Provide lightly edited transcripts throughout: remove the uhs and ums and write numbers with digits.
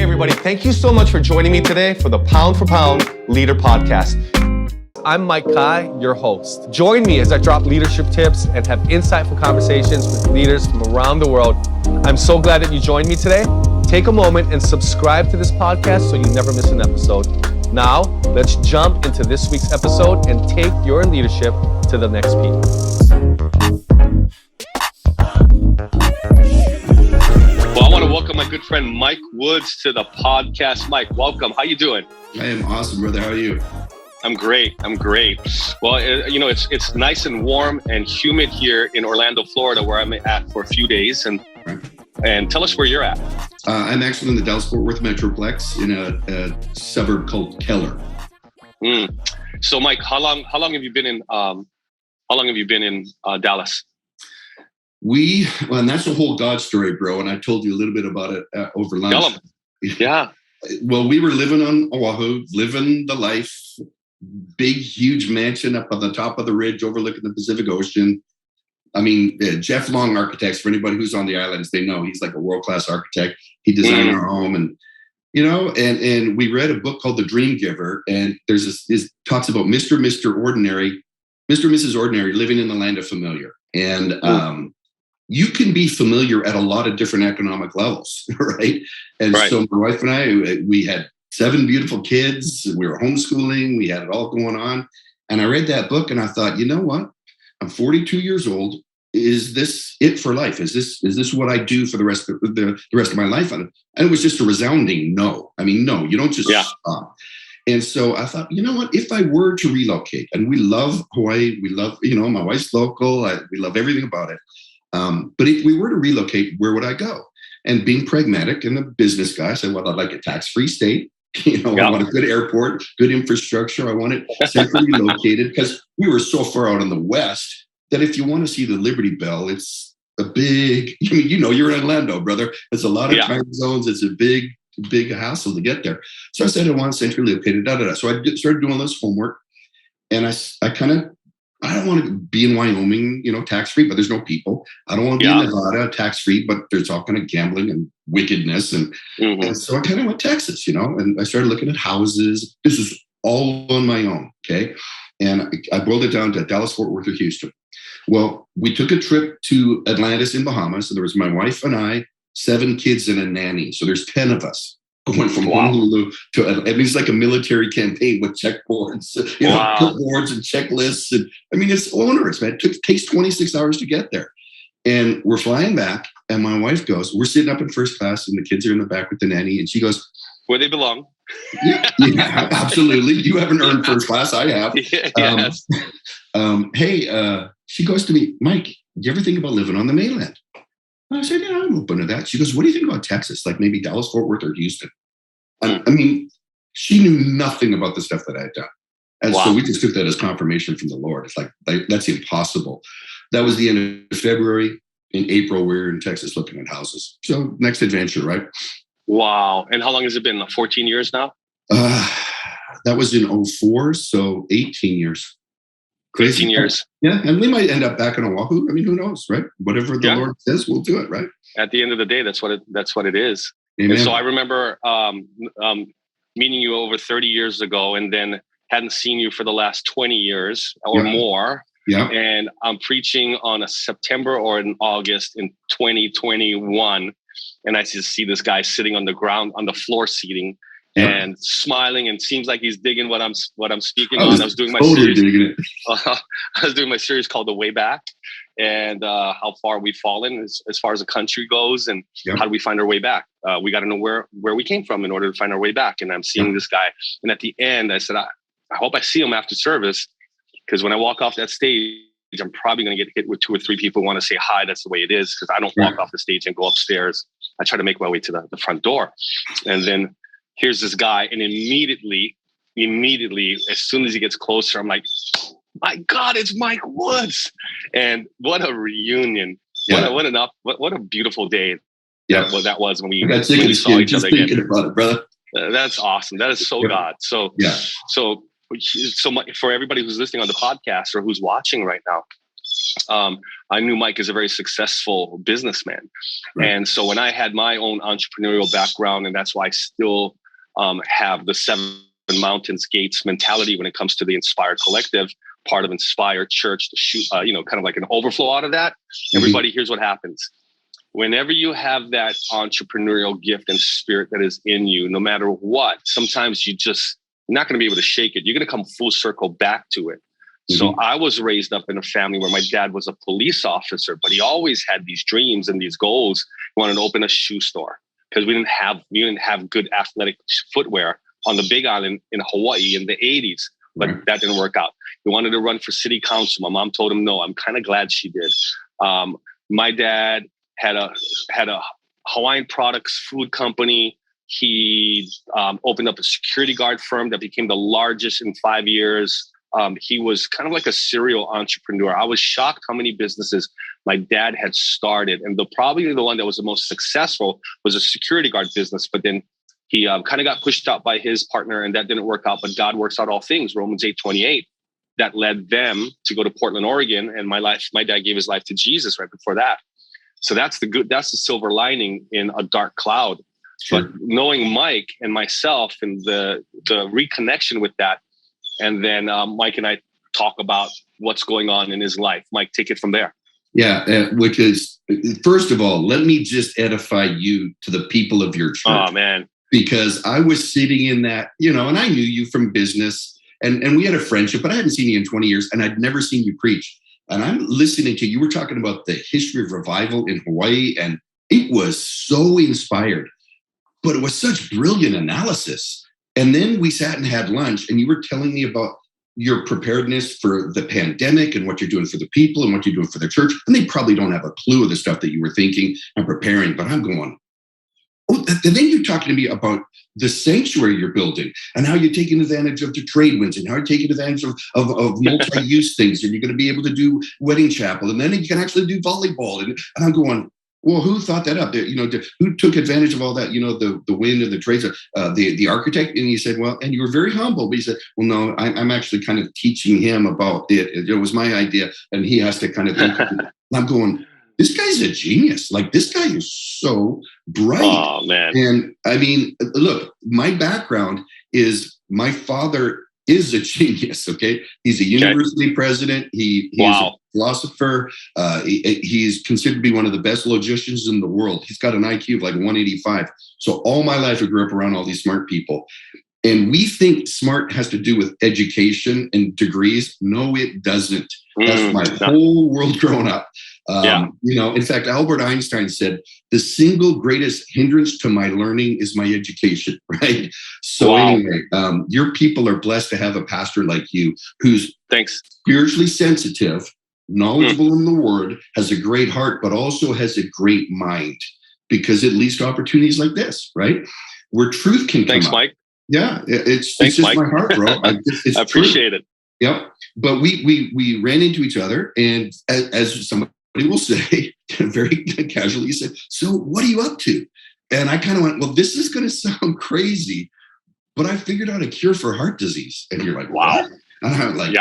everybody. Thank you so much for joining me today for the Pound for Pound Leader Podcast. I'm Mike Kai, your host. Join me as I drop leadership tips and have insightful conversations with leaders from around the world. I'm so glad that you joined me today. Take a moment and subscribe to this podcast so you never miss an episode. Now, let's jump into this week's episode and take your leadership to the next peak. Well, I want to welcome my good friend Mike Woods to the podcast. Mike, welcome. How you doing? I am awesome, brother. How are you? I'm great. Well, it's nice and warm and humid here in Orlando, Florida, where I'm at for a few days. And tell us where you're at. I'm actually in the Dallas-Fort Worth Metroplex in a suburb called Keller. So, Mike, how long have you been in Dallas? And that's a whole God story, bro. And I told you a little bit about it over lunch. Tell 'em. Yeah. Well, we were living on Oahu, living the life. Big, huge mansion up on the top of the ridge overlooking the Pacific Ocean. I mean, Jeff Long Architects, for anybody who's on the islands, they know he's like a world-class architect. He designed our home and we read a book called The Dream Giver. And there's this talks about Mr. and Mrs. Ordinary living in the land of familiar. And you can be familiar at a lot of different economic levels, right? And so my wife and I, we had 7 beautiful kids. We were homeschooling. We had it all going on. And I read that book and I thought, you know what? I'm 42 years old. Is this it for life? Is this what I do for the rest of my life? And it was just a resounding no. I mean, no, you don't just stop. And so I thought, you know what? If I were to relocate, and we love Hawaii, we love, my wife's local. We love everything about it. But if we were to relocate, where would I go? And being pragmatic and a business guy, I said, well, I'd like a tax-free state. I want a good airport, good infrastructure. I want it centrally located because we were so far out in the west that if you want to see the Liberty Bell, it's a big, you're in Orlando, brother. It's a lot of time zones. It's a big hassle to get there. So I said, I want centrally located, So I started doing this homework and I don't want to be in Wyoming, tax-free, but there's no people. I don't want to be in Nevada, tax-free, but there's all kind of gambling and wickedness. And so I kind of went Texas, and I started looking at houses. This is all on my own, okay? And I boiled it down to Dallas, Fort Worth, or Houston. Well, we took a trip to Atlantis in Bahamas. And there was my wife and I, 7 kids and a nanny. So there's 10 of us. Going from Honolulu to, it's like a military campaign with checkboards, clipboards and checklists. And I mean, it's onerous, man. It takes 26 hours to get there. And we're flying back. And my wife goes, we're sitting up in first class and the kids are in the back with the nanny. And she goes, where they belong. Yeah, absolutely. You haven't earned first class. I have. Yes. She goes to me, Mike, do you ever think about living on the mainland? I said, yeah, I'm open to that. She goes, what do you think about Texas? Like maybe Dallas, Fort Worth, or Houston? I mean, she knew nothing about the stuff that I had done. And so we just took that as confirmation from the Lord. It's like, that's impossible. That was the end of February. In April, we were in Texas looking at houses. So next adventure, right? Wow. And how long has it been? 14 years now? That was in 2004. So 18 years. Crazy. 18 years. Yeah. And we might end up back in Oahu. I mean, who knows, right? Whatever the Lord says, we'll do it, right? At the end of the day, that's what it is. Amen. And so I remember meeting you over 30 years ago and then hadn't seen you for the last 20 years or more. Yeah. And I'm preaching on a September or in August in 2021. And I just see this guy sitting on the ground, on the floor seating and smiling, and seems like he's digging what I'm speaking on. I was doing my series. I was doing my series called The Way Back, and how far we've fallen as far as the country goes, and how do we find our way back? We got to know where we came from in order to find our way back. And I'm seeing this guy, and at the end, I said, I hope I see him after service, because when I walk off that stage, I'm probably going to get hit with 2 or 3 people who want to say hi. That's the way it is, because I don't walk off the stage and go upstairs. I try to make my way to the front door, and then here's this guy, and immediately, as soon as he gets closer, I'm like, my God, it's Mike Woods. And what a reunion. Yeah. What a beautiful day. Yeah. That was when we saw each other again. About it, brother. That's awesome. That is so God. So for everybody who's listening on the podcast or who's watching right now, I knew Mike is a very successful businessman. Right. And so when I had my own entrepreneurial background, and that's why I still have the 7 Mountains Gates mentality when it comes to the Inspire Collective, part of Inspire Church, to shoot, kind of like an overflow out of that. Everybody, here's what happens. Whenever you have that entrepreneurial gift and spirit that is in you, no matter what, sometimes you're not going to be able to shake it. You're going to come full circle back to it. So I was raised up in a family where my dad was a police officer, but he always had these dreams and these goals. He wanted to open a shoe store because we didn't have good athletic footwear on the Big Island in Hawaii in the 80s, but that didn't work out. He wanted to run for city council. My mom told him no. I'm kind of glad she did. My dad had a Hawaiian products food company. He opened up a security guard firm that became the largest in 5 years. He was kind of like a serial entrepreneur. I was shocked how many businesses my dad had started. And probably the one that was the most successful was a security guard business. But then he kind of got pushed out by his partner, and that didn't work out. But God works out all things, Romans 8:28. That led them to go to Portland, Oregon. And my dad gave his life to Jesus right before that. So that's the silver lining in a dark cloud. Sure. But knowing Mike and myself and the reconnection with that, and then Mike and I talk about what's going on in his life. Mike, take it from there. Yeah, which is, first of all, let me just edify you to the people of your church. Oh, man. Because I was sitting in that, and I knew you from business, and we had a friendship, but I hadn't seen you in 20 years, and I'd never seen you preach. And I'm listening to you were talking about the history of revival in Hawaii, and it was so inspired, but it was such brilliant analysis. And then we sat and had lunch, and you were telling me about your preparedness for the pandemic and what you're doing for the people and what you're doing for the church. And they probably don't have a clue of the stuff that you were thinking and preparing, but I'm going, oh, and then you're talking to me about the sanctuary you're building and how you're taking advantage of the trade winds and how you're taking advantage of multi-use things. And you're going to be able to do wedding chapel. And then you can actually do volleyball. And I'm going, well, who thought that up? Who took advantage of all that? The wind and the trades, the architect. And he said, well, and you were very humble. But he said, well, no, I'm actually kind of teaching him about it. It was my idea. And he has to kind of think. I'm going, this guy's a genius. Like, this guy is so bright. Oh, man. And I mean, look, my background is my father is a genius. Okay. He's a university president. He's a philosopher. He's considered to be one of the best logicians in the world. He's got an IQ of like 185. So all my life, I grew up around all these smart people. And we think smart has to do with education and degrees. No, it doesn't. That's my whole world growing up. In fact, Albert Einstein said, the single greatest hindrance to my learning is my education, right? So anyway, your people are blessed to have a pastor like you who's spiritually sensitive, knowledgeable in the word, has a great heart, but also has a great mind, because it leads to opportunities like this, right? Where truth can come Thanks, up. Mike. Yeah, it's just Mike. My heart, bro. I appreciate it. Yep. But we ran into each other, and as somebody will say, very casually, he said, so what are you up to? And I kind of went, well, this is going to sound crazy, but I figured out a cure for heart disease. And you're like, wow. What? And I'm like,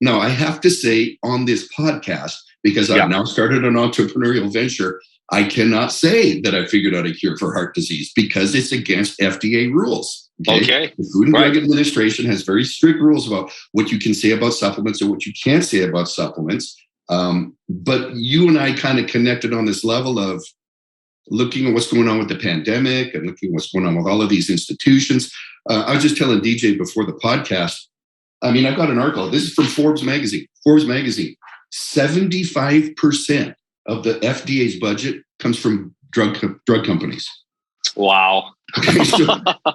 no, I have to say on this podcast, because I've now started an entrepreneurial venture, I cannot say that I figured out a cure for heart disease because it's against FDA rules. Okay. The Food and Drug Administration has very strict rules about what you can say about supplements and what you can't say about supplements. But you and I kind of connected on this level of looking at what's going on with the pandemic and looking at what's going on with all of these institutions. I was just telling DJ before the podcast, I mean, I've got an article. This is from Forbes magazine. 75% of the FDA's budget comes from drug companies. Wow. Okay, so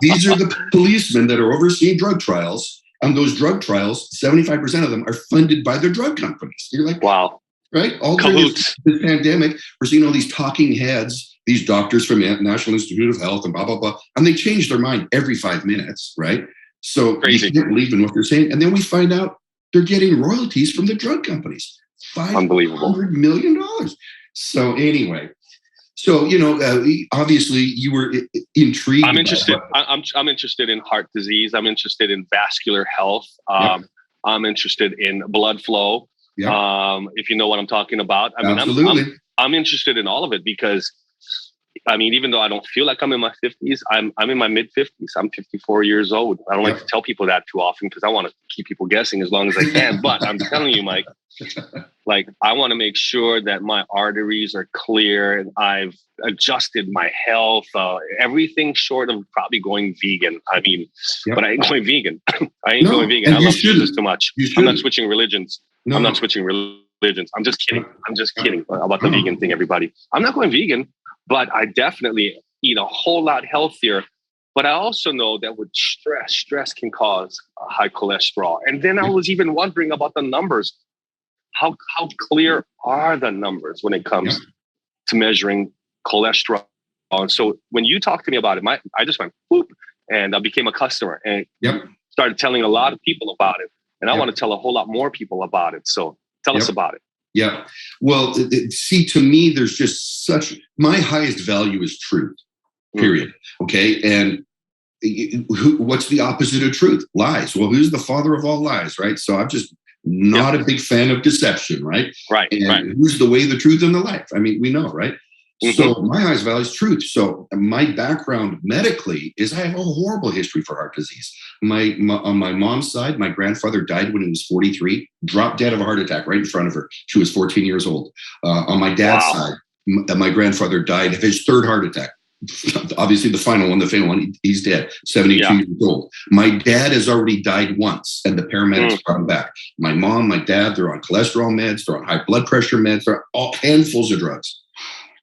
these are the policemen that are overseeing drug trials. And those drug trials, 75% of them are funded by the drug companies. You're like, wow. Right? All during this pandemic, we're seeing all these talking heads, these doctors from the National Institute of Health and blah, blah, blah. And they change their mind every 5 minutes, right? So you can't believe in what they're saying. And then we find out they're getting royalties from the drug companies. $500 million. So anyway, obviously you were intrigued. I'm interested. I'm interested in heart disease. I'm interested in vascular health. I'm interested in blood flow. If you know what I'm talking about. I mean, Absolutely. I'm interested in all of it because, I mean, even though I don't feel like I'm in my 50s, I'm in my mid 50s. I'm 54 years old. I don't like to tell people that too often because I want to keep people guessing as long as I can. But I'm telling you, Mike, like, I want to make sure that my arteries are clear and I've adjusted my health, everything short of probably going vegan. I mean, but I ain't going vegan. I ain't going vegan. I love Jesus too much. I'm not switching religions. No. I'm not switching religions. I'm just kidding. I'm just kidding about the vegan thing, everybody. I'm not going vegan, but I definitely eat a whole lot healthier. But I also know that with stress can cause high cholesterol. And then I was even wondering about the numbers. How clear are the numbers when it comes to measuring cholesterol? And so when you talked to me about it, I just went whoop, and I became a customer and started telling a lot of people about it. And I want to tell a whole lot more people about it. So tell us about it. Yeah. Well, see, to me, there's just my highest value is truth, period. Okay. And what's the opposite of truth? Lies. Well, who's the father of all lies, right? So I'm just not a big fan of deception, right? Right. And who's the way, the truth, and the life? I mean, we know, right? So my highest value is truth. So my background medically is I have a horrible history for heart disease. On my mom's side, my grandfather died when he was 43, dropped dead of a heart attack right in front of her. She was 14 years old. On my dad's side, my grandfather died of his third heart attack. Obviously, the final one, he's dead, 72 years old. My dad has already died once, and the paramedics brought him back. My mom, my dad, they're on cholesterol meds, they're on high blood pressure meds, they're all handfuls of drugs.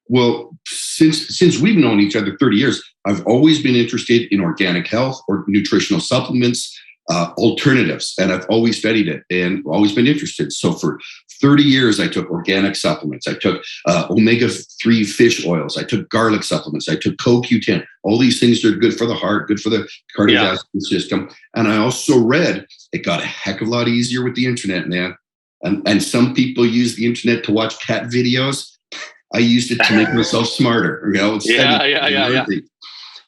Well, since we've known each other 30 years, I've always been interested in organic health or nutritional supplements, alternatives, and I've always studied it and always been interested. So for 30 years, I took organic supplements. I took omega-3 fish oils. I took garlic supplements. I took CoQ10. All these things are good for the heart, good for the cardiovascular system. And I also read it got a heck of a lot easier with the internet, man. And some people use the internet to watch cat videos. I used it to make myself smarter, you know. Yeah.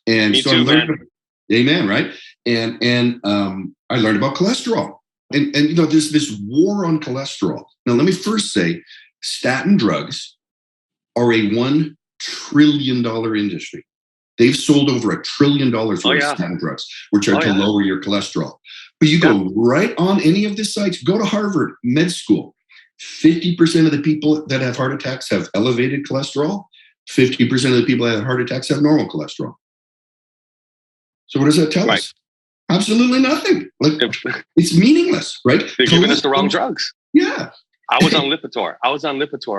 And Me so too, I learned, man. Amen, right? And I learned about cholesterol. And you know, there's this war on cholesterol. Now, let me first say, statin drugs are a $1 trillion industry. They've sold over $1 trillion worth of statin drugs, which are to lower your cholesterol. But you go right on any of the sites, go to Harvard Med School. 50% of the people that have heart attacks have elevated cholesterol. 50% of the people that have heart attacks have normal cholesterol. So what does that tell us? Absolutely nothing. Like, it's meaningless, right? They're giving us the wrong drugs. Yeah. I was on Lipitor,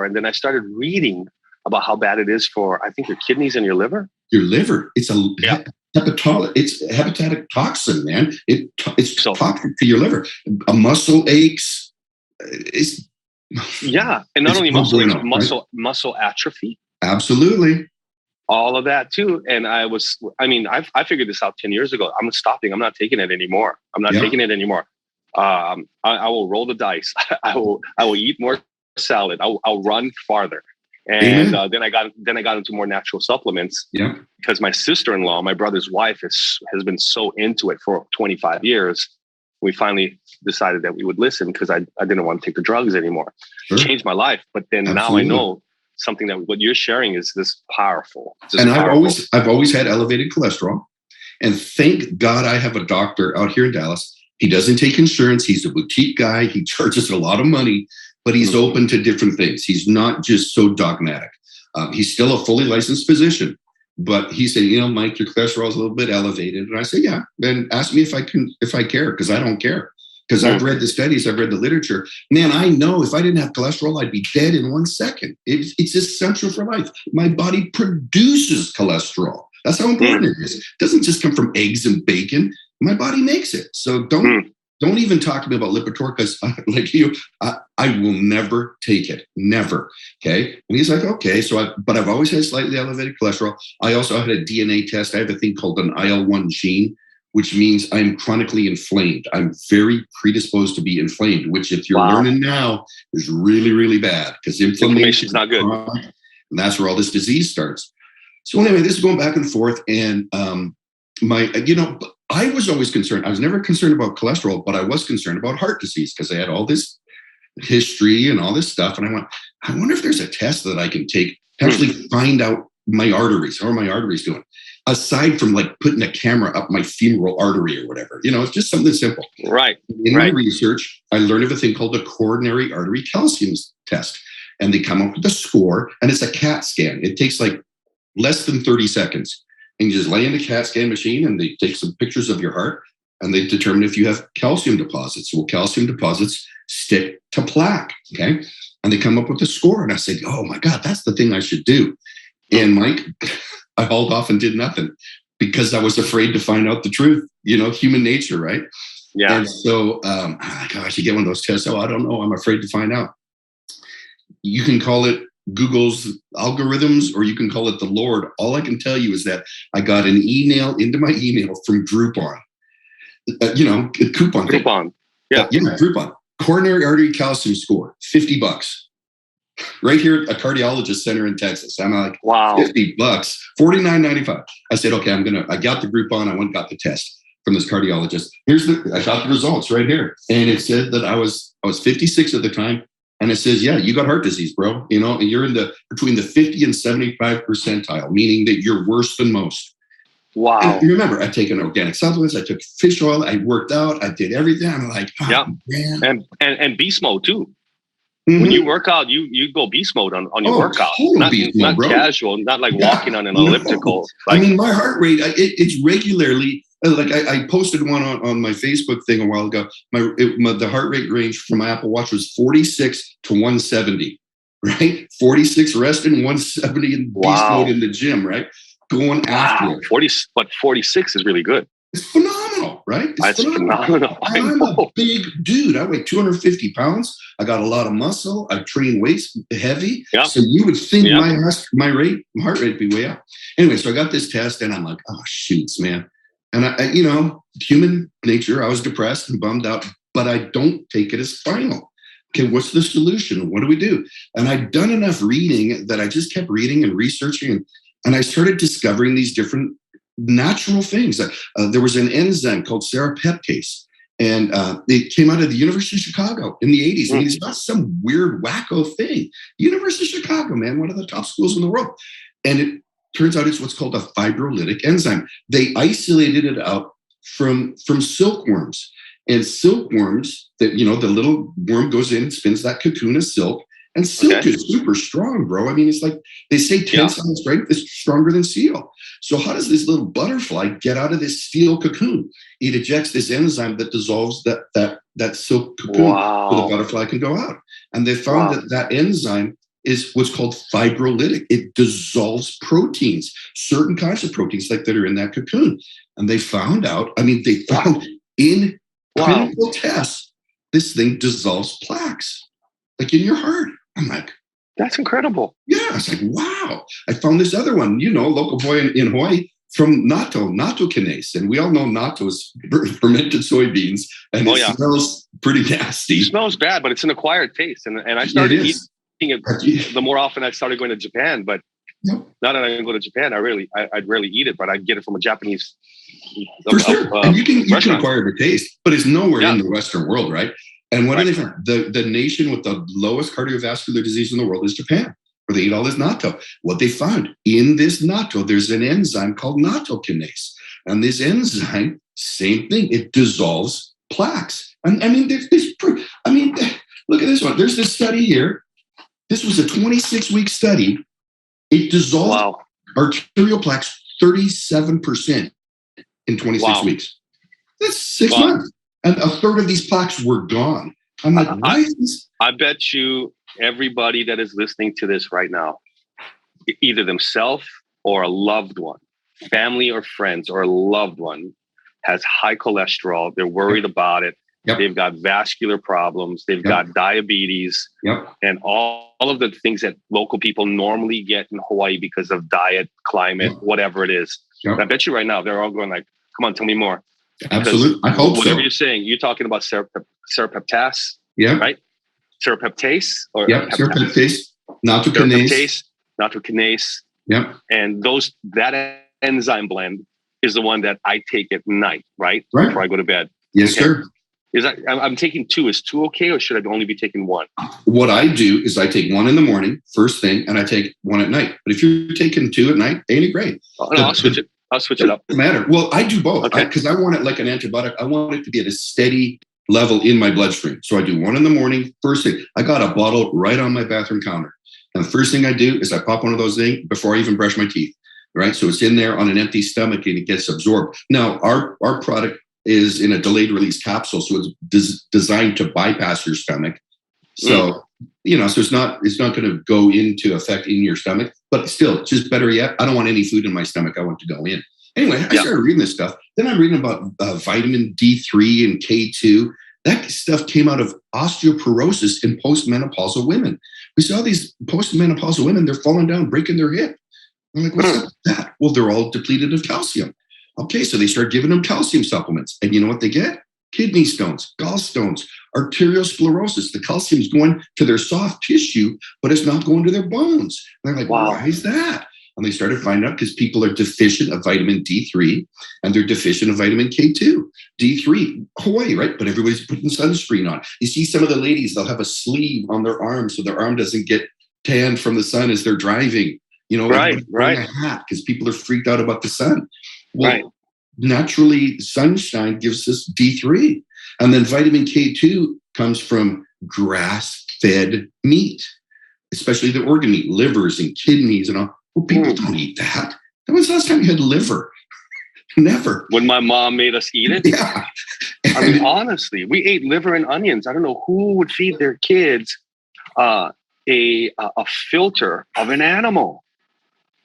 and then I started reading about how bad it is for, I think, your kidneys and your liver. Your liver. It's it's a hepatitic toxin, man. It's toxic to your liver. A muscle aches. And not only muscle aches, muscle atrophy. Absolutely. All of that too. And I figured this out 10 years ago. I'm stopping. I'm not taking it anymore. I will roll the dice. I will eat more salad. I'll run farther. And then I got into more natural supplements. Yeah. Because my sister-in-law, my brother's wife, has been so into it for 25 years. We finally decided that we would listen because I didn't want to take the drugs anymore. Sure. It changed my life. But then now I know something that what you're sharing is this powerful. I've always had elevated cholesterol. And thank God I have a doctor out here in Dallas. He doesn't take insurance. He's a boutique guy. He charges a lot of money, but he's open to different things. He's not just so dogmatic. He's still a fully licensed physician. But he said, you know, Mike, your cholesterol is a little bit elevated. And I said, yeah, then ask me if I care, because I don't care. Because I've read the studies, I've read the literature. Man, I know if I didn't have cholesterol, I'd be dead in 1 second. It's essential for life. My body produces cholesterol. That's how important it is. It doesn't just come from eggs and bacon. My body makes it. So don't even talk to me about Lipitor, because like you, I will never take it. Never. Okay. And he's like, okay. But I've always had slightly elevated cholesterol. I also had a DNA test. I have a thing called an IL-1 gene, which means I'm chronically inflamed. I'm very predisposed to be inflamed, which if you're learning now is really, really bad, because inflammation is not good. And that's where all this disease starts. So anyway, this is going back and forth. And I was always concerned. I was never concerned about cholesterol, but I was concerned about heart disease because I had all this history and all this stuff. And I went, I wonder if there's a test that I can take to actually find out my arteries. How are my arteries doing? Aside from like putting a camera up my femoral artery or whatever, it's just something simple. Right. In my research, I learned of a thing called the coronary artery calcium test. And they come up with a score, and it's a CAT scan. It takes like less than 30 seconds. And you just lay in the CAT scan machine, and they take some pictures of your heart, and they determine if you have calcium deposits. Well, calcium deposits stick to plaque, okay? And they come up with a score, and I said, oh my God, that's the thing I should do. And Mike, I hauled off and did nothing because I was afraid to find out the truth, human nature, right? Yeah. And so I should get one of those tests. Oh, I don't know. I'm afraid to find out. You can call it Google's algorithms, or you can call it the Lord. All I can tell you is that I got an email into my email from Groupon. Coupon. Groupon. Yeah. Groupon. Coronary artery calcium score, $50. Right here at a cardiologist center in Texas. I'm like, wow, $50, $49.95. I said, okay, I got the Groupon. I went and got the test from this cardiologist. I got the results right here. And it said that I was 56 at the time. And it says, yeah, you got heart disease, bro. And you're between the 50 and 75 percentile, meaning that you're worse than most. Wow. And remember, I'd taken organic supplements. I took fish oil. I worked out. I did everything. I'm like, man. And beast mode too. Mm-hmm. When you work out, you go beast mode on your workout. Not casual, not like walking on an elliptical. Like, my heart rate, it's regularly, like I posted one on my Facebook thing a while ago. The heart rate range from my Apple Watch was 46 to 170, right? 46 resting, 170 in beast mode in the gym, right? Going after it. 46 is really good. It's phenomenal, right? That's phenomenal. I'm a big dude. I weigh 250 pounds. I got a lot of muscle. I train weights heavy. Yep. So you would think my heart rate would be way up. Anyway, so I got this test, and I'm like, oh, shoots, man. And I human nature, I was depressed and bummed out, but I don't take it as final. Okay, what's the solution? What do we do? And I'd done enough reading that I just kept reading and researching, and I started discovering these different natural things. There was an enzyme called serrapeptase, and it came out of the University of Chicago in the 80s. I mean, it's not some weird wacko thing. University of Chicago, man, one of the top schools in the world. And it turns out it's what's called a fibrolytic enzyme. They isolated it out from silkworms. And silkworms, the little worm goes in and spins that cocoon of silk. And silk is super strong, bro. I mean, it's like they say tensile strength is stronger than steel. So how does this little butterfly get out of this steel cocoon? It ejects this enzyme that dissolves that silk cocoon so the butterfly can go out. And they found that enzyme is what's called fibrolytic. It dissolves proteins, certain kinds of proteins like that are in that cocoon. And they found in clinical tests, this thing dissolves plaques, like in your heart. I'm like, that's incredible. Yeah, I was like, wow. I found this other one, local boy in Hawaii from natto kinase. And we all know natto is fermented soybeans, and it smells pretty nasty. It smells bad, but it's an acquired taste. And I started eating it the more often I started going to Japan. But now that I didn't go to Japan, I'd rarely eat it, but I'd get it from a Japanese For sure. And you can acquire the taste, but it's nowhere in the Western world, right? And what do they find? The nation with the lowest cardiovascular disease in the world is Japan, where they eat all this natto. What they found in this natto, there's an enzyme called natto kinase. And this enzyme, same thing, it dissolves plaques. And I mean, there's proof. I mean, look at this one. There's this study here. This was a 26-week study. It dissolved arterial plaques 37% in 26 weeks. That's 6 months. And a third of these plaques were gone. I'm like, why is this? I bet you everybody that is listening to this right now, either themselves or a loved one, family or friends or a loved one, has high cholesterol. They're worried about it. They've got vascular problems. They've got diabetes and all of the things that local people normally get in Hawaii because of diet, climate, whatever it is. I bet you right now, they're all going like, come on, tell me more. Absolutely. I hope whatever you're saying, you're talking about serrapeptase, right? Serrapeptase or serrapeptase, nattokinase. And that enzyme blend is the one that I take at night, right? Before I go to bed. Yes, sir. Is that I'm taking 2? Is 2 okay, or should I only be taking 1? What I do is I take 1 in the morning, first thing, and I take 1 at night. But if you're taking 2 at night, ain't it great? Oh, no, I'll switch it. I'll switch it up. Doesn't matter. Well, I do both because Okay. I want it like an antibiotic. I want it to be at a steady level in my bloodstream. So I do 1 in the morning, first thing. I got a bottle right on my bathroom counter. And the first thing I do is I pop one of those things before I even brush my teeth, right? So it's in there on an empty stomach and it gets absorbed. Now, our product is in a delayed release capsule, so it's designed to bypass your stomach. So, so it's not going to go into effect in your stomach, but still, just better yet, I don't want any food in my stomach. I want to go in. Anyway, I started reading this stuff. Then I'm reading about vitamin D3 and K2. That stuff came out of osteoporosis in postmenopausal women. We saw these postmenopausal women, they're falling down, breaking their hip. I'm like, what's up with that? Well, they're all depleted of calcium. Okay, so they start giving them calcium supplements. And you know what they get? Kidney stones, gallstones, arteriosclerosis. The calcium is going to their soft tissue, but it's not going to their bones. And they're like, why is that? And they started finding out because people are deficient of vitamin D3 and they're deficient of vitamin K2. D3, Hawaii, right? But everybody's putting sunscreen on. You see some of the ladies, they'll have a sleeve on their arm so their arm doesn't get tanned from the sun as they're driving. Right. A hat because people are freaked out about the sun. Well, naturally, sunshine gives us D3. And then vitamin K2 comes from grass-fed meat, especially the organ meat, livers and kidneys and all. Well, people don't eat that. When was the last time you had liver? Never. When my mom made us eat it? Yeah. I mean, honestly, we ate liver and onions. I don't know who would feed their kids a filter of an animal.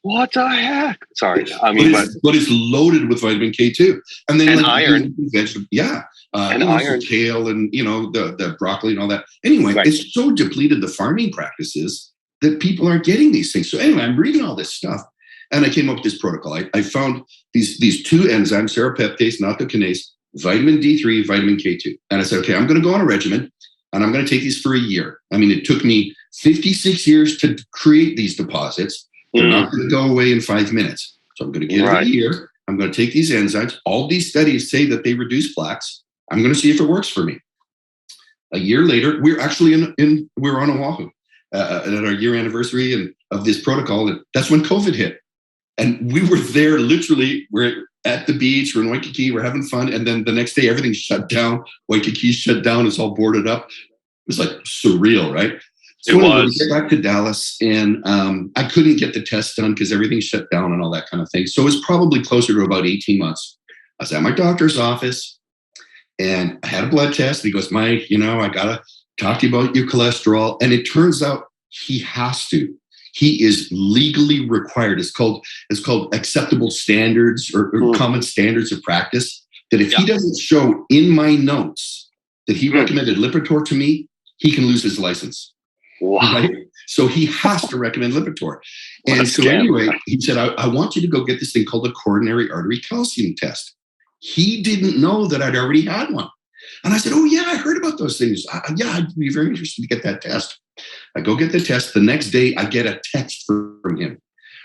What the heck? Sorry. I mean, but it's loaded with vitamin K2. And then iron. Vegetable, and iron. Kale and, the broccoli and all that. Anyway, it's so depleted the farming practices that people aren't getting these things. So anyway, I'm reading all this stuff and I came up with this protocol. I found these 2 enzymes, serrapeptase, nattokinase, vitamin D3, vitamin K2. And I said, okay, I'm going to go on a regimen and I'm going to take these for a year. I mean, it took me 56 years to create these deposits. They're not going to go away in 5 minutes. So I'm going to give it a year. I'm going to take these enzymes. All these studies say that they reduce plaques. I'm going to see if it works for me. A year later, we're actually we're on Oahu at our year anniversary of this protocol. And that's when COVID hit. And we were there literally, we're at the beach, we're in Waikiki, we're having fun. And then the next day, everything's shut down. Waikiki's shut down. It's all boarded up. It was like surreal, right? So anyway, we get back to Dallas and I couldn't get the test done because everything shut down and all that kind of thing. So it was probably closer to about 18 months. I was at my doctor's office and I had a blood test. And he goes, Mike, I got to talk to you about your cholesterol. And it turns out he has to. He is legally required. It's called acceptable standards or common standards of practice. That if he doesn't show in my notes that he recommended Lipitor to me, he can lose his license. Wow. Right? So he has to recommend Lipitor. And so anyway, he said, I want you to go get this thing called a coronary artery calcium test. He didn't know that I'd already had one. And I said, oh, yeah, I heard about those things. I'd be very interested to get that test. I go get the test. The next day, I get a text from him.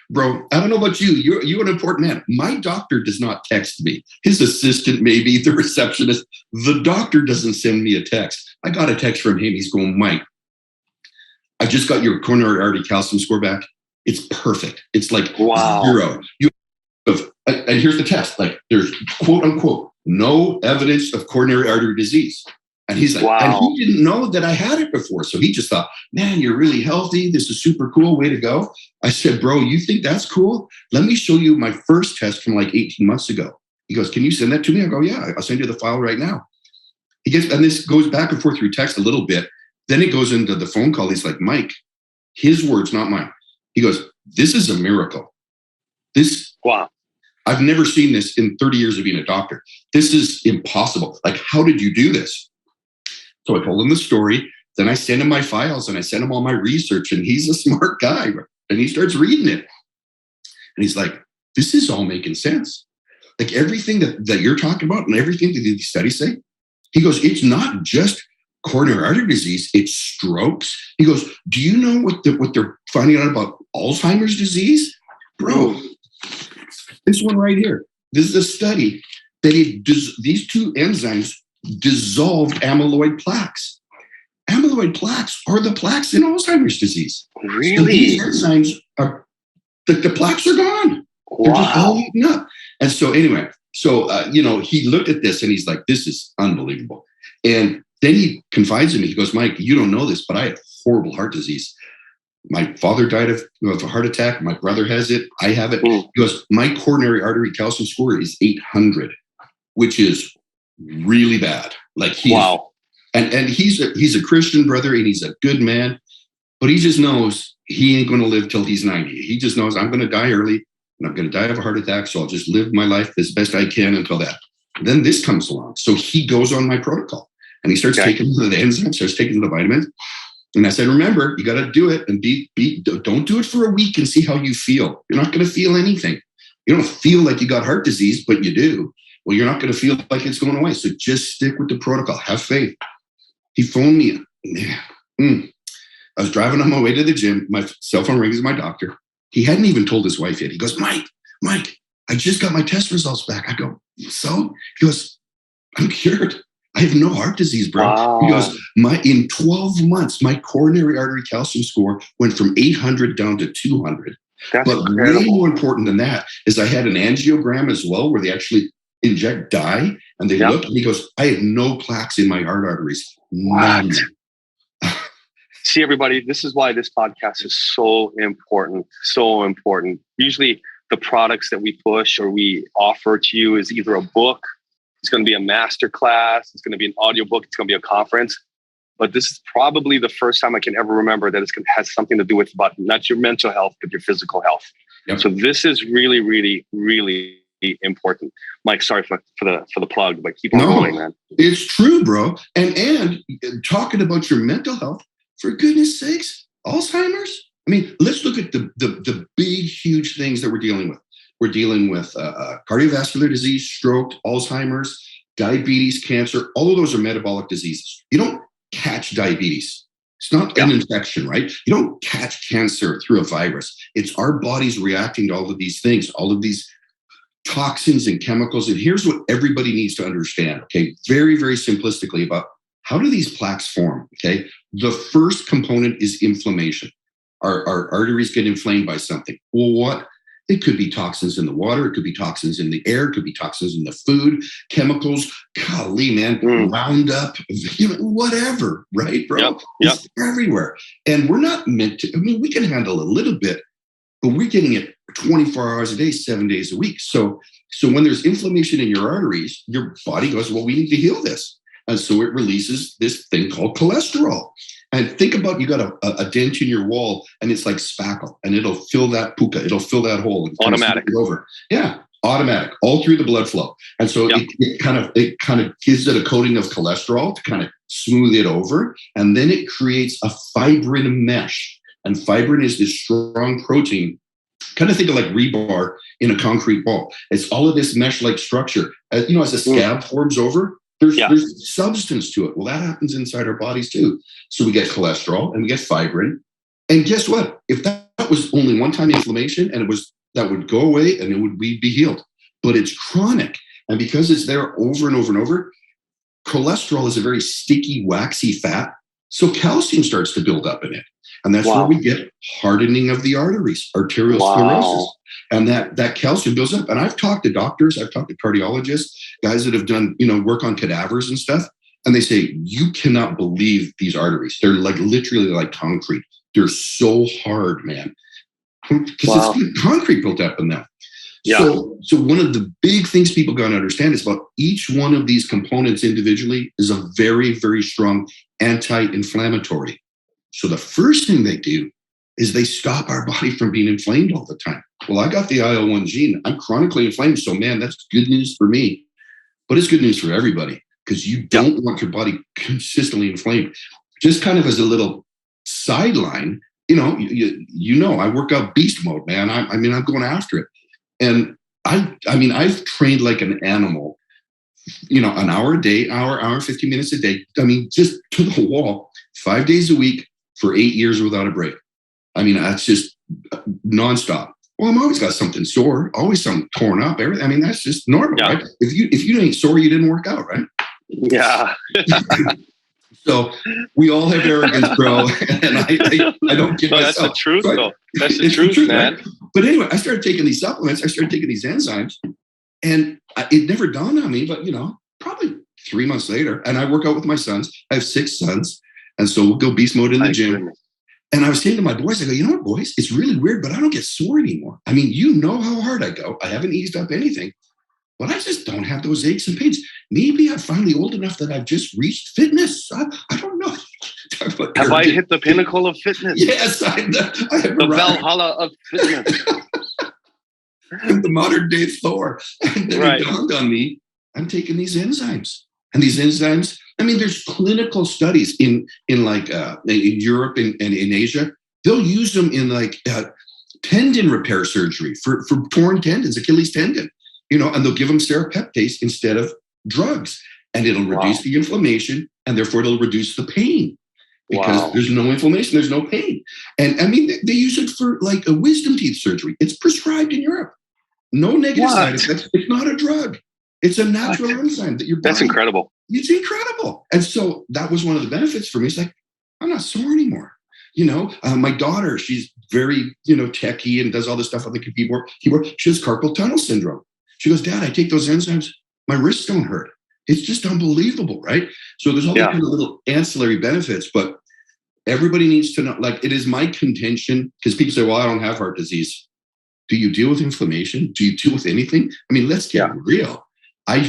Bro, I don't know about you. You're an important man. My doctor does not text me. His assistant, maybe, the receptionist. The doctor doesn't send me a text. I got a text from him. He's going, Mike, I just got your coronary artery calcium score back. It's perfect. It's like 0. And here's the test. Like there's quote unquote, no evidence of coronary artery disease. And he's like, and he didn't know that I had it before. So he just thought, man, you're really healthy. This is super cool. Way to go. I said, bro, you think that's cool? Let me show you my first test from like 18 months ago. He goes, can you send that to me? I go, yeah, I'll send you the file right now. And this goes back and forth through text a little bit. Then it goes into the phone call. He's like, Mike, his words, not mine. He goes, this is a miracle. I've never seen this in 30 years of being a doctor. This is impossible. Like, how did you do this? So I told him the story. Then I sent him my files and I sent him all my research. And he's a smart guy. And he starts reading it. And he's like, this is all making sense. Like everything that you're talking about and everything that these studies say, he goes, it's not just coronary artery disease, it's strokes. He goes, do you know what they're finding out about Alzheimer's disease? Bro, this one right here. This is a study that these 2 enzymes dissolved amyloid plaques. Amyloid plaques are the plaques in Alzheimer's disease. Really? So these enzymes are, the plaques are gone. Wow. They're just all eaten up. And so anyway, he looked at this and he's like, this is unbelievable. And then he confides in me. He goes, Mike, you don't know this, but I have horrible heart disease. My father died of a heart attack. My brother has it. I have it. He goes, my coronary artery calcium score is 800, which is really bad. Like wow. And he's a Christian brother and he's a good man, but he just knows he ain't going to live till he's 90. He just knows I'm going to die early and I'm going to die of a heart attack. So I'll just live my life as best I can until that. Then this comes along. So he goes on my protocol and he starts taking the enzymes, starts taking the vitamins. And I said, remember, you got to do it and don't do it for a week and see how you feel. You're not going to feel anything. You don't feel like you got heart disease, but you do. Well, you're not going to feel like it's going away. So just stick with the protocol. Have faith. He phoned me. I was driving on my way to the gym. My cell phone rings, my doctor. He hadn't even told his wife yet. He goes, Mike, I just got my test results back. I go, so? He goes, I'm cured. I have no heart disease, bro. Wow. He goes, in 12 months, my coronary artery calcium score went from 800 down to 200. That's but incredible. Way more important than that is I had an angiogram as well where they actually inject dye and they look and he goes, I have no plaques in my heart arteries. None. See, everybody, this is why this podcast is so important. So important. Usually the products that we push or we offer to you is either a book, it's going to be a master class, it's going to be an audiobook, it's going to be a conference. But this is probably the first time I can ever remember that has something to do with about not your mental health, but your physical health. Yep. So this is really, really, really important. Mike, sorry for the plug, but keep on going, man. It's true, bro. And talking about your mental health, for goodness sakes, Alzheimer's. I mean, let's look at the big, huge things that we're dealing with. We're dealing with cardiovascular disease, stroke, Alzheimer's, diabetes, cancer. All of those are metabolic diseases. You don't catch diabetes. It's not an infection, right? You don't catch cancer through a virus. It's our bodies reacting to all of these things, all of these toxins and chemicals. And here's what everybody needs to understand, okay? Very, very simplistically about how do these plaques form, okay? The first component is inflammation. Our arteries get inflamed by something. Well, what? It could be toxins in the water. It could be toxins in the air. It could be toxins in the food, chemicals. Golly, man, Roundup, whatever, right, bro? Yep. It's everywhere. And we're not meant to, we can handle a little bit, but we're getting it 24 hours a day, 7 days a week. So when there's inflammation in your arteries, your body goes, well, we need to heal this. And so it releases this thing called cholesterol. And think about, you got a dent in your wall and it's like spackle and it'll fill that puka, it'll fill that hole. And automatic. Over. Yeah, automatic, all through the blood flow. And so it kind of gives it a coating of cholesterol to kind of smooth it over. And then it creates a fibrin mesh. And fibrin is this strong protein. Kind of think of like rebar in a concrete wall. It's all of this mesh-like structure. As a scab forms over, there's substance to it. Well, that happens inside our bodies too. So we get cholesterol and we get fibrin. And guess what? If that was only one-time inflammation and that would go away and we'd be healed. But it's chronic. And because it's there over and over and over, cholesterol is a very sticky, waxy fat. So calcium starts to build up in it. And that's where we get hardening of the arteries, arterial sclerosis. And that calcium builds up. And I've talked to doctors, I've talked to cardiologists, guys that have done, work on cadavers and stuff. And they say, you cannot believe these arteries. They're literally like concrete. They're so hard, man. Because it's concrete built up in them. Yeah. So one of the big things people got to understand is about each one of these components individually is a very, very strong anti-inflammatory. So the first thing they do is they stop our body from being inflamed all the time. Well, I got the IL-1 gene. I'm chronically inflamed. So, man, that's good news for me. But it's good news for everybody because you don't want your body consistently inflamed. Just kind of as a little sideline, I work out beast mode, man. I'm going after it. And I've trained like an animal, an hour a day, hour, 15 minutes a day. Just to the wall, 5 days a week for 8 years without a break. That's just nonstop. Well, I'm always got something sore, always something torn up. Everything. That's just normal, right? If you ain't sore, you didn't work out, right? Yeah. So we all have arrogance, bro. And I don't give myself. That's the truth, right? though. That's the truth, man. Right? But anyway, I started taking these supplements. I started taking these enzymes, and it never dawned on me. But probably 3 months later, and I work out with my sons. I have 6 sons, and so we'll go beast mode in the gym. Goodness. And I was saying to my boys, I go, you know what, boys? It's really weird, but I don't get sore anymore. I mean, you know how hard I go. I haven't eased up anything. But I just don't have those aches and pains. Maybe I'm finally old enough that I've just reached fitness. I don't know. Have I hit the pinnacle of fitness? Yes, I have the Valhalla of fitness. I'm the modern day Thor. And then it dawned on me, I'm taking these enzymes. And these enzymes, I mean, there's clinical studies in Europe and in Asia. They'll use them in tendon repair surgery for torn tendons, Achilles tendon. And they'll give them serapeptase instead of drugs, and it'll reduce the inflammation, and therefore it'll reduce the pain because there's no inflammation, there's no pain. And I mean, they use it for a wisdom teeth surgery. It's prescribed in Europe. No negative side effects. It's not a drug. It's a natural enzyme that your body. That's incredible. It's incredible. And so that was one of the benefits for me. It's like, I'm not sore anymore. My daughter, she's very, techie and does all this stuff on the keyboard. She has carpal tunnel syndrome. She goes, Dad, I take those enzymes. My wrists don't hurt. It's just unbelievable, right? So there's all these kind of little ancillary benefits, but everybody needs to know, it is my contention, because people say, well, I don't have heart disease. Do you deal with inflammation? Do you deal with anything? I mean, let's get real. I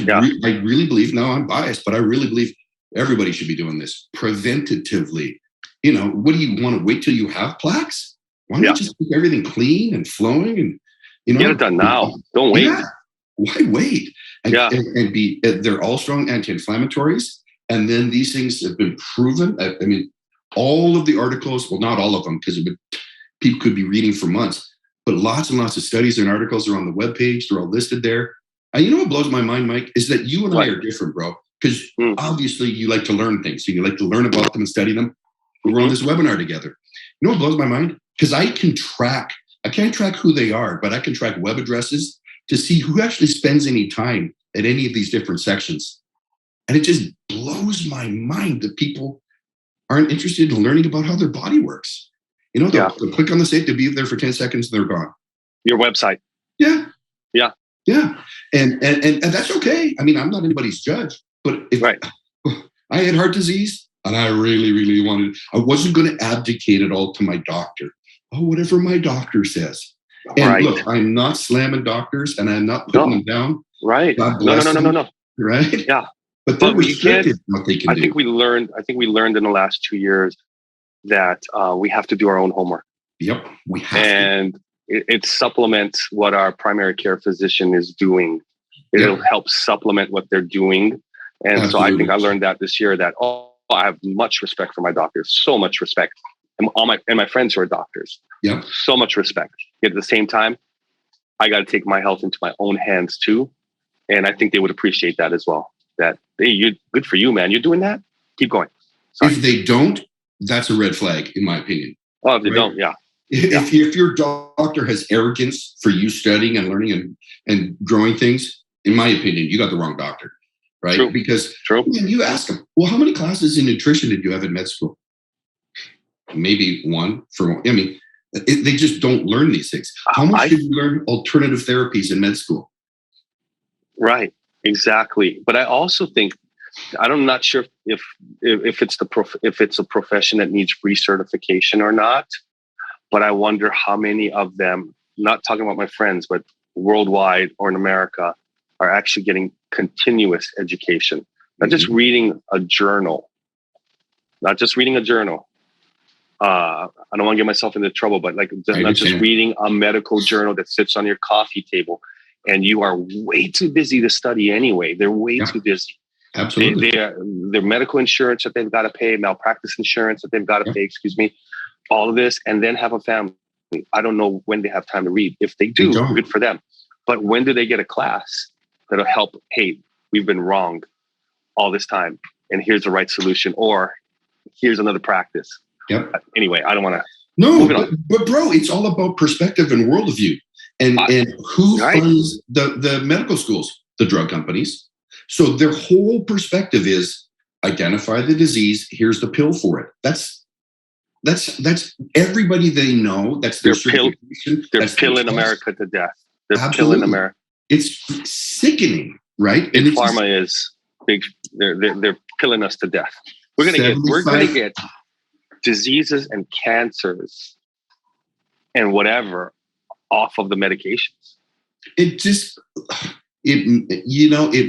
really believe, now I'm biased, but I really believe everybody should be doing this preventatively. What do you want to wait till you have plaques? Why don't you just keep everything clean and flowing and, get it done now. Don't wait. Yeah. Why wait? And they're all strong anti-inflammatories. And then these things have been proven. I mean, all of the articles, well, not all of them, because people could be reading for months, but lots and lots of studies and articles are on the webpage. They're all listed there. And what blows my mind, Mike, is that you and I are different, bro. Because obviously you like to learn things. So you like to learn about them and study them. We're on this webinar together. What blows my mind? Because I can't track who they are, but I can track web addresses to see who actually spends any time at any of these different sections. And it just blows my mind that people aren't interested in learning about how their body works. They'll click on the site, they'll be there for 10 seconds, and they're gone. Your website. Yeah. Yeah. Yeah. And that's okay. I mean, I'm not anybody's judge, but if I had heart disease and I really, really I wasn't going to abdicate it all to my doctor. Oh, whatever my doctor says. And look, I'm not slamming doctors and I'm not putting them down. Right. No. Right. Yeah. But they're restricted what they can do. I think we learned in the last 2 years that we have to do our own homework. Yep. We have and to. It supplements what our primary care physician is doing. It'll help supplement what they're doing. And Absolutely. So I think I learned that this year that, I have much respect for my doctors, so much respect. And my friends who are doctors. Yep. So much respect. Yet at the same time, I got to take my health into my own hands too. And I think they would appreciate that as well. That, hey, good for you, man. You're doing that? Keep going. Sorry. If they don't, that's a red flag, in my opinion. Oh, if they don't, yeah. If your doctor has arrogance for you studying and learning and growing things, in my opinion, you got the wrong doctor, right? True. Because man, you ask them, well, how many classes in nutrition did you have in med school? Maybe one. I mean, they just don't learn these things. How much did you learn alternative therapies in med school? Right, exactly. But I also think, I'm not sure if it's a profession that needs recertification or not. But I wonder how many of them, not talking about my friends, but worldwide or in America, are actually getting continuous education. Not just reading a journal. I don't want to get myself into trouble, but not just reading a medical journal that sits on your coffee table and you are way too busy to study anyway. They're way too busy. Absolutely. Their medical insurance that they've got to pay, malpractice insurance that they've got to pay, all of this, and then have a family. I don't know when they have time to read. If they do, good for them. But when do they get a class that'll help? Hey, we've been wrong all this time, and here's the right solution, or here's another practice. Yep. Anyway, I don't want to. No, but bro, it's all about perspective and worldview, and who funds the medical schools? The drug companies. So their whole perspective is identify the disease. Here's the pill for it. That's everybody they know. That's their certification. They're pilling America to death. They're Absolutely. pilling America. It's sickening, right? Big pharma is big. They're pilling us to death. We're gonna get diseases and cancers and whatever off of the medications. It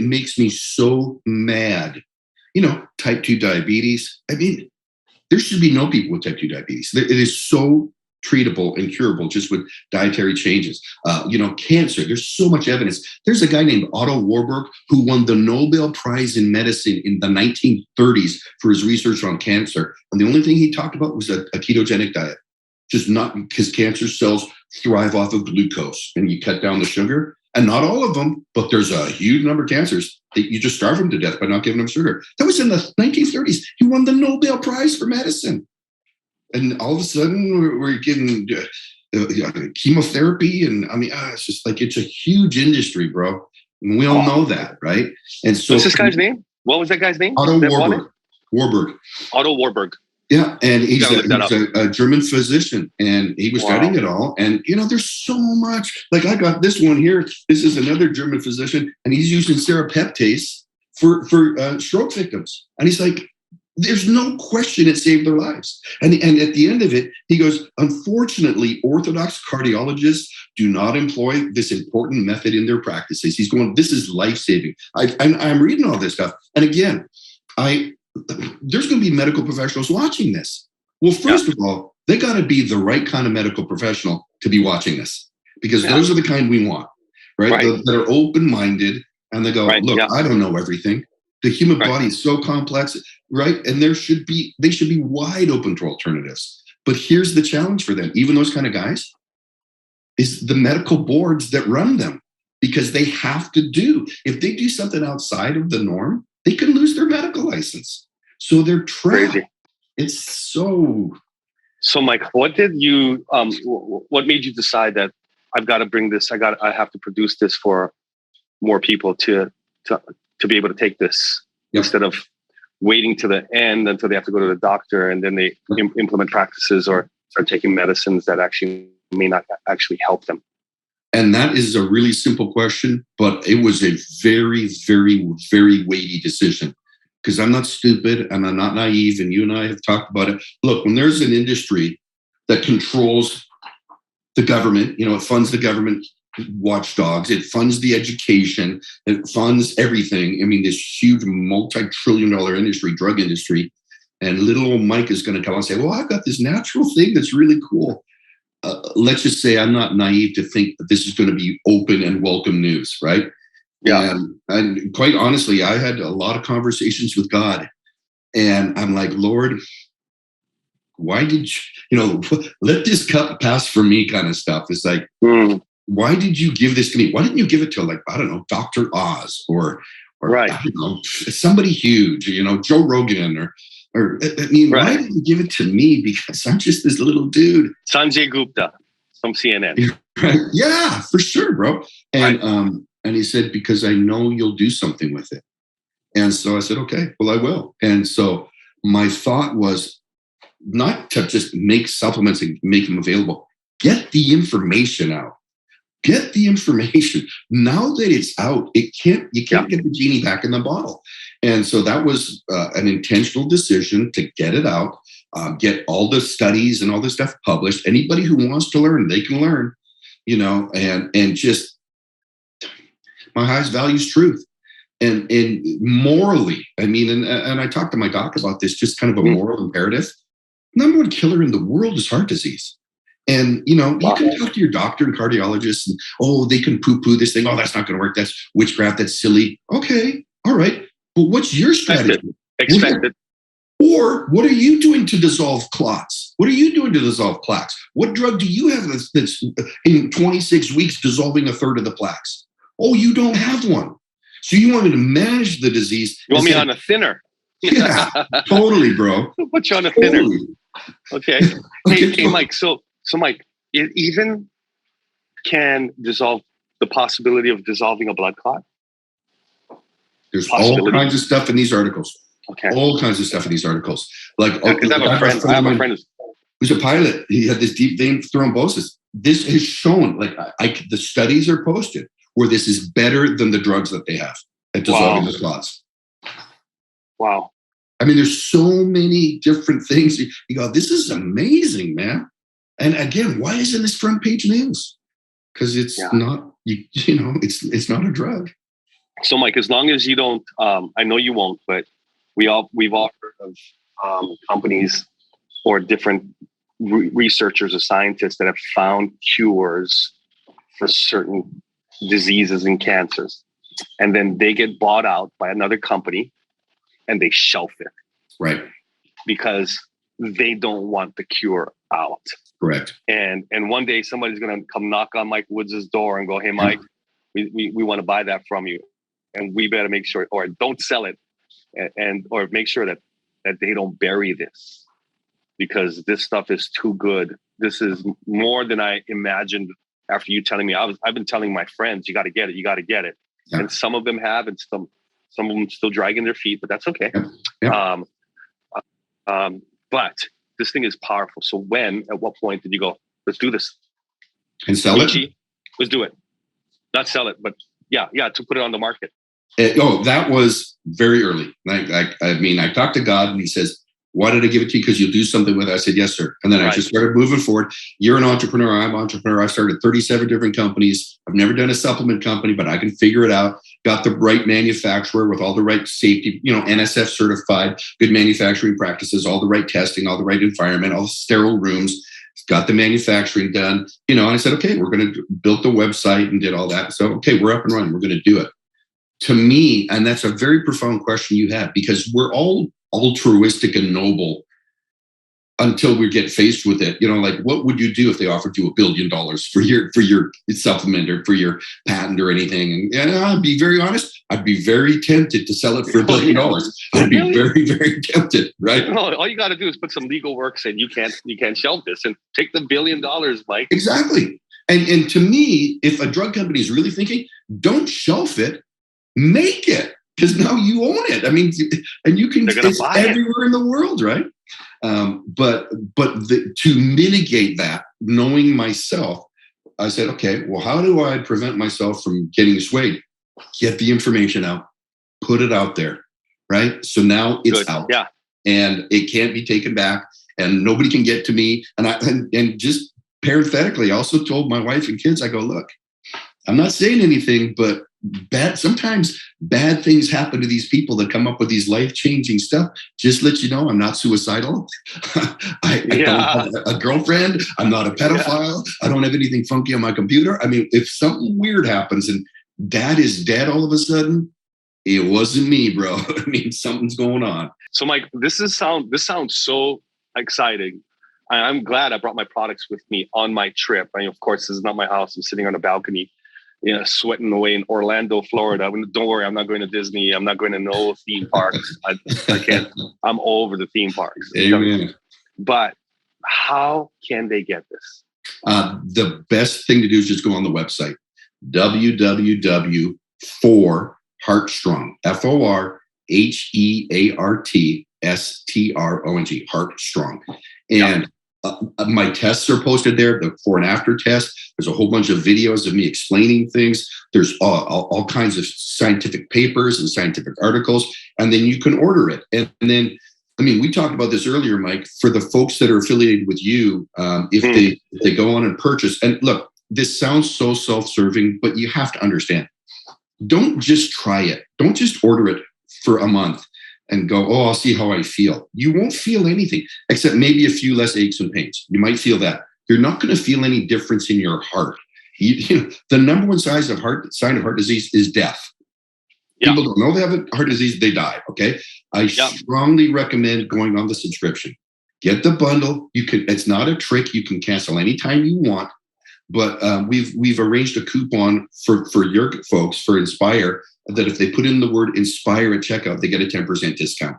makes me so mad. Type 2 diabetes. I mean, there should be no people with type 2 diabetes. It is so treatable and curable just with dietary changes. Cancer, there's so much evidence. There's a guy named Otto Warburg who won the Nobel Prize in Medicine in the 1930s for his research on cancer. And the only thing he talked about was a ketogenic diet. Just not because cancer cells thrive off of glucose and you cut down the sugar. And not all of them, but there's a huge number of cancers that you just starve them to death by not giving them sugar. That was in the 1930s. He won the Nobel Prize for medicine. And all of a sudden, we're getting chemotherapy. And I mean, it's just like, it's a huge industry, bro. And we all know that, right? And so, what's this guy's name? What was that guy's name? Otto Warburg. Otto Warburg. Yeah, and he's a German physician, and he was studying it all. And, there's so much. Like, I got this one here. This is another German physician, and he's using serapeptase for stroke victims. And he's like, there's no question it saved their lives. And at the end of it, he goes, unfortunately, Orthodox cardiologists do not employ this important method in their practices. He's going, this is life-saving. I'm reading all this stuff. And again, there's going to be medical professionals watching this. Well, first of all, they got to be the right kind of medical professional to be watching this, because those are the kind we want, right? That are open-minded, and they go, look, I don't know everything. The human body is so complex, right? And they should be wide open to alternatives. But here's the challenge for them, even those kind of guys, is the medical boards that run them, because they have to if they do something outside of the norm, they can lose their medical license. So they're trapped. Crazy. It's so. So, Mike, what did you? What made you decide that I've got to bring this? I have to produce this for more people to be able to take this instead of waiting to the end until they have to go to the doctor and then they implement practices or start taking medicines that actually may not actually help them. And that is a really simple question, but it was a very, very, very weighty decision, because I'm not stupid and I'm not naive. And you and I have talked about it. Look, when there's an industry that controls the government, it funds the government watchdogs, it funds the education, it funds everything. I mean, this huge multi-trillion-dollar industry, drug industry, and little old Mike is going to come and say, well, I've got this natural thing that's really cool. Let's just say I'm not naive to think that this is going to be open and welcome news, right? Yeah. And quite honestly, I had a lot of conversations with God, and I'm like, Lord, why did you, let this cup pass for me kind of stuff. It's like, why did you give this to me? Why didn't you give it to, like, I don't know, Dr. Oz or I don't know, somebody huge, Joe Rogan or I mean, why did you give it to me? Because I'm just this little dude. Sanjay Gupta from CNN. Right? Yeah, for sure, bro. And and he said, because I know you'll do something with it. And so I said, okay, well, I will. And so my thought was not to just make supplements and make them available. Get the information out. Get the information. Now that it's out, you can't get the genie back in the bottle. And so that was an intentional decision to get it out, get all the studies and all this stuff published. Anybody who wants to learn, they can learn, and just my highest value is truth. And morally, I mean, and I talked to my doc about this, just kind of a moral imperative. Number one killer in the world is heart disease. And, you can talk to your doctor and cardiologist and, they can poo-poo this thing. Oh, that's not going to work. That's witchcraft. That's silly. Okay. All right. But what's your strategy? Expected. Or what are you doing to dissolve clots? What are you doing to dissolve plaques? What drug do you have that's in 26 weeks dissolving a third of the plaques? Oh, you don't have one. So you wanted to manage the disease. You want me on a thinner? Yeah, totally, bro. Put you on a thinner. Okay. Hey, Mike. So Mike, it even can dissolve the possibility of dissolving a blood clot? There's all kinds of stuff in these articles. Okay. All kinds of stuff in these articles. Like, because I have a friend who's a pilot. He had this deep vein thrombosis. This is shown, like, the studies are posted where this is better than the drugs that they have at dissolving the clots. Wow. I mean, there's so many different things. You go, this is amazing, man. And again, why isn't this front page news? Because it's not, it's not a drug. So, Mike, as long as you don't, I know you won't, but we've all heard of companies or different researchers or scientists that have found cures for certain diseases and cancers. And then they get bought out by another company and they shelf it. Right. Because they don't want the cure out. Correct. And one day somebody's going to come knock on Mike Woods' door and go, hey, Mike, we want to buy that from you. And we better make sure, or don't sell it, or make sure that they don't bury this, because this stuff is too good. This is more than I imagined after you telling me. I've been telling my friends, you got to get it. You got to get it. Yeah. And some of them have, and some of them still dragging their feet, but that's okay. Yeah. But this thing is powerful. So at what point did you go, let's do this? And sell it? Let's do it. Not sell it, but to put it on the market. That was very early. I talked to God and he says, why did I give it to you? Because you'll do something with it. I said, yes, sir. And then I just started moving forward. You're an entrepreneur. I'm an entrepreneur. I started 37 different companies. I've never done a supplement company, but I can figure it out. Got the right manufacturer with all the right safety, NSF certified, good manufacturing practices, all the right testing, all the right environment, all the sterile rooms. Got the manufacturing done, and I said, okay, we're going to build the website and did all that. So, okay, we're up and running. We're going to do it. To me, and that's a very profound question you have, because we're all altruistic and noble until we get faced with it. Like, what would you do if they offered you $1 billion for your supplement or for your patent or anything? And I'll be very honest, I'd be very tempted to sell it for $1 billion. I'd be very, very tempted, right? No, all you got to do is put some legal work saying you can't shelf this and take the $1 billion, Mike. Exactly. And to me, if a drug company is really thinking, don't shelf it, make it, because now you own it. I mean, and you can, it's everywhere in the world, right? But to mitigate that, knowing myself, I said, okay, well, how do I prevent myself from getting swayed? Get the information out, put it out there, right? So now it's out, and it can't be taken back, and nobody can get to me. And just parenthetically, I also told my wife and kids, I go, look, I'm not saying anything, but sometimes bad things happen to these people that come up with these life-changing stuff. Just let you know, I'm not suicidal. I don't have a girlfriend. I'm not a pedophile. I don't have anything funky on my computer. I mean, if something weird happens and dad is dead all of a sudden, it wasn't me, bro. I mean, something's going on. So, Mike, this sounds so exciting. I'm glad I brought my products with me on my trip. I mean, of course, this is not my house. I'm sitting on a balcony, sweating away in Orlando, Florida. Don't worry, I'm not going to Disney. I'm not going to no theme parks. I can't. I'm over the theme parks. Amen. But how can they get this? The best thing to do is just go on the website, www.for-heartstrong, FORHEARTSTRONG, Heartstrong. And my tests are posted there, the before and after test. There's a whole bunch of videos of me explaining things. There's all kinds of scientific papers and scientific articles, and then you can order it. And then, I mean, we talked about this earlier, Mike, for the folks that are affiliated with you, if they go on and purchase, and look, this sounds so self-serving, but you have to understand, don't just try it. Don't just order it for a month and go, oh, I'll see how I feel. You won't feel anything except maybe a few less aches and pains. You might feel that. You're not going to feel any difference in your heart. The number one sign of heart disease is death. Yeah. People don't know they have a heart disease, they die. Okay. I strongly recommend going on the subscription. Get the bundle. It's not a trick. You can cancel anytime you want. But we've arranged a coupon for your folks, for Inspire, that if they put in the word Inspire at checkout, they get a 10% discount.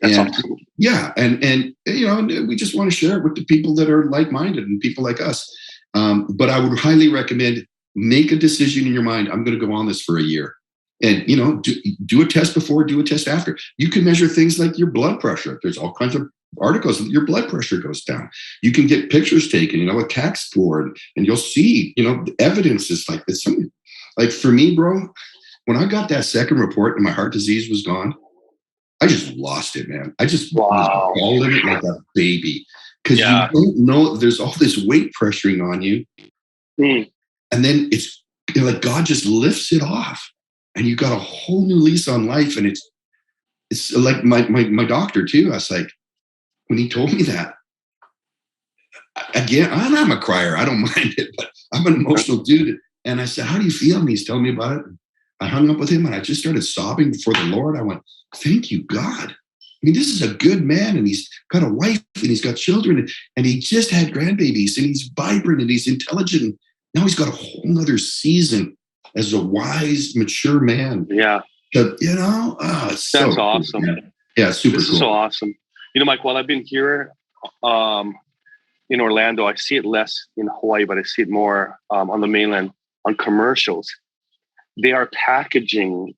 That's awesome. Yeah, and we just want to share it with the people that are like-minded and people like us. But I would highly recommend, make a decision in your mind. I'm going to go on this for a year. And, do a test before, do a test after. You can measure things like your blood pressure. There's all kinds of articles that your blood pressure goes down. You can get pictures taken, a CAC score, and you'll see, the evidence is like this. Like for me, bro, when I got that second report and my heart disease was gone, I just lost it, man. I just was balling it like a baby. Because you don't know, there's all this weight pressuring on you. And then it's like God just lifts it off. And you got a whole new lease on life. And it's like my doctor too. I was like, when he told me that, again, I'm a crier. I don't mind it, but I'm an emotional dude. And I said, how do you feel? And he's telling me about it. I hung up with him and I just started sobbing before the Lord. I went, thank you, God. I mean, this is a good man, and he's got a wife and he's got children, and he just had grandbabies, and he's vibrant and he's intelligent. Now he's got a whole nother season as a wise, mature man. Yeah. But, it's that's so awesome. Cool, yeah, super This cool. is so awesome. Mike, while I've been here in Orlando, I see it less in Hawaii, but I see it more on the mainland on commercials. They are packaging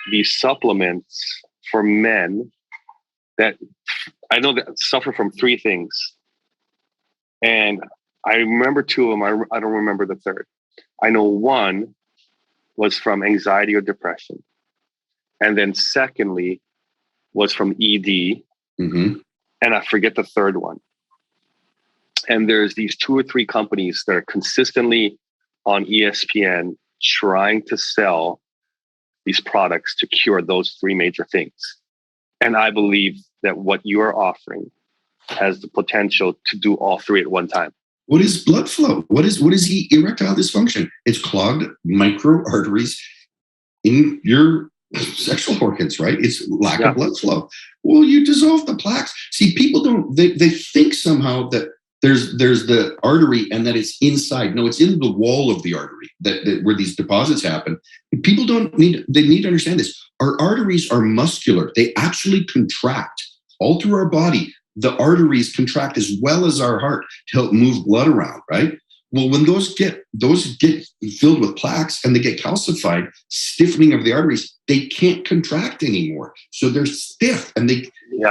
these supplements for men that I know that suffer from three things. And I remember two of them. I don't remember the third. I know one was from anxiety or depression. And then secondly was from ED. Mm-hmm. And I forget the third one. And there's these 2 or 3 companies that are consistently on ESPN trying to sell these products to cure those 3 major things. And I believe that what you are offering has the potential to do all 3 at one time. What is blood flow? What is erectile dysfunction? It's clogged micro arteries in your sexual organs, right? It's lack of blood flow. Well, you dissolve the plaques. See, people they think somehow that there's the artery and that it's inside. No, it's in the wall of the artery that where these deposits happen. People need to understand this. Our arteries are muscular. They actually contract all through our body. The arteries contract as well as our heart to help move blood around, right? Well, when those get filled with plaques and they get calcified, stiffening of the arteries, they can't contract anymore. So they're stiff and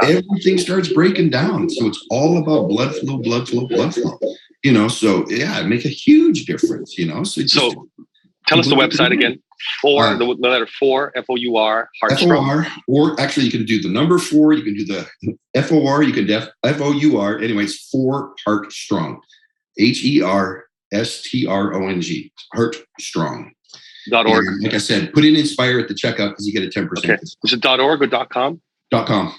everything starts breaking down. So it's all about blood flow, blood flow, blood flow. It make a huge difference, So tell us the website again. The letter 4, FOUR, Heartstrong. FOR, or actually you can do the number 4, you can do the FOR, you can FOUR. Anyways, 4 Heartstrong. HERSTRONG. Heartstrong.org. And like I said, put in Inspire at the checkout because you get a 10%. Okay. Is it .org or .com? .com.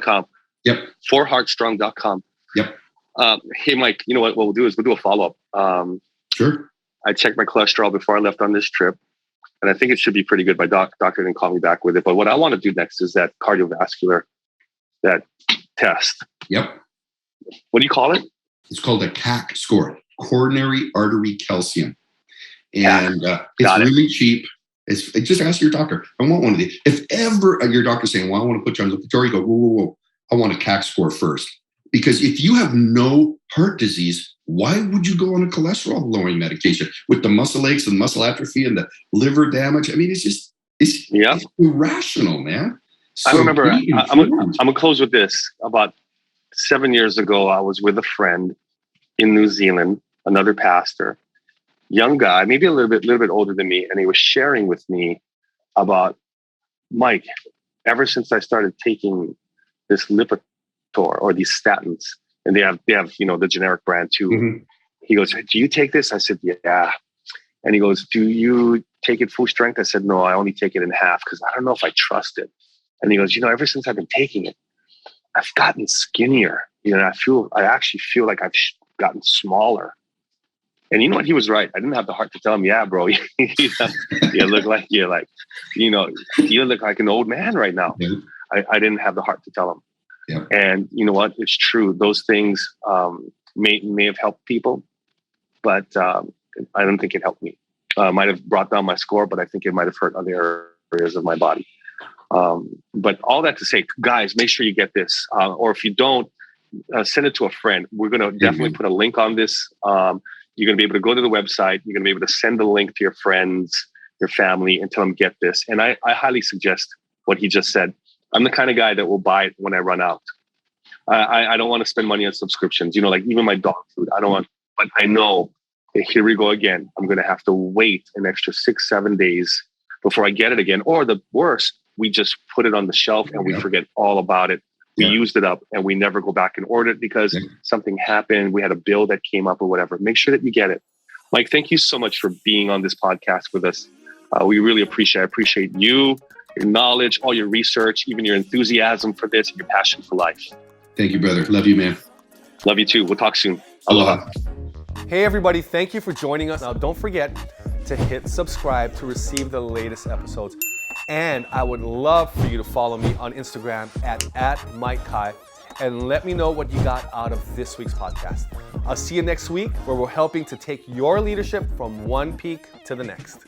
.com. Yep. 4heartstrong.com. Yep. Hey, Mike, you know what we'll do is we'll do a follow-up. Sure. I checked my cholesterol before I left on this trip, and I think it should be pretty good. My doctor didn't call me back with it. But what I want to do next is that cardiovascular, that test. Yep. What do you call it? It's called a CAC score, coronary artery calcium. And it's really cheap. Just ask your doctor. I want one of these. If ever your doctor's saying, well, I want to put you on lipitor, you go, whoa. I want a CAC score first. Because if you have no heart disease, why would you go on a cholesterol lowering medication with the muscle aches and muscle atrophy and the liver damage? I mean, it's irrational, man. So I remember, I'm going to close with this. About 7 years ago, I was with a friend in New Zealand, another pastor, young guy, maybe a little bit older than me. And he was sharing with me about, Mike, ever since I started taking this lipitor or these statins, and they have the generic brand too. Mm-hmm. He goes, do you take this? I said, yeah. And he goes, do you take it full strength? I said, no, I only take it in half because I don't know if I trust it. And he goes, ever since I've been taking it, I've gotten skinnier. I actually feel like I've gotten smaller. And you know what? He was right. I didn't have the heart to tell him, yeah, bro, you look like you look like an old man right now. Yeah. I didn't have the heart to tell him. Yeah. And you know what? It's true. Those things may have helped people, but I don't think it helped me. Might have brought down my score, but I think it might have hurt other areas of my body. But all that to say, guys, make sure you get this. Or if you don't, send it to a friend. We're going to definitely put a link on this. You're going to be able to go to the website. You're going to be able to send the link to your friends. your family, and tell them get this. And I highly suggest what he just said. I'm the kind of guy that will buy it when I run out. I don't want to spend money on subscriptions, like even my dog food. I don't want, but I know that here we go again. I'm going to have to wait an extra 6-7 days before I get it again. Or the worst, we just put it on the shelf and we forget all about it. We used it up and we never go back and order it because something happened. We had a bill that came up or whatever. Make sure that you get it. Mike, thank you so much for being on this podcast with us. We really appreciate you, your knowledge, all your research, even your enthusiasm for this, and your passion for life. Thank you, brother. Love you, man. Love you too. We'll talk soon. Aloha. Hey, everybody. Thank you for joining us. Now, don't forget to hit subscribe to receive the latest episodes. And I would love for you to follow me on Instagram at Mike Kai and let me know what you got out of this week's podcast. I'll see you next week where we're helping to take your leadership from one peak to the next.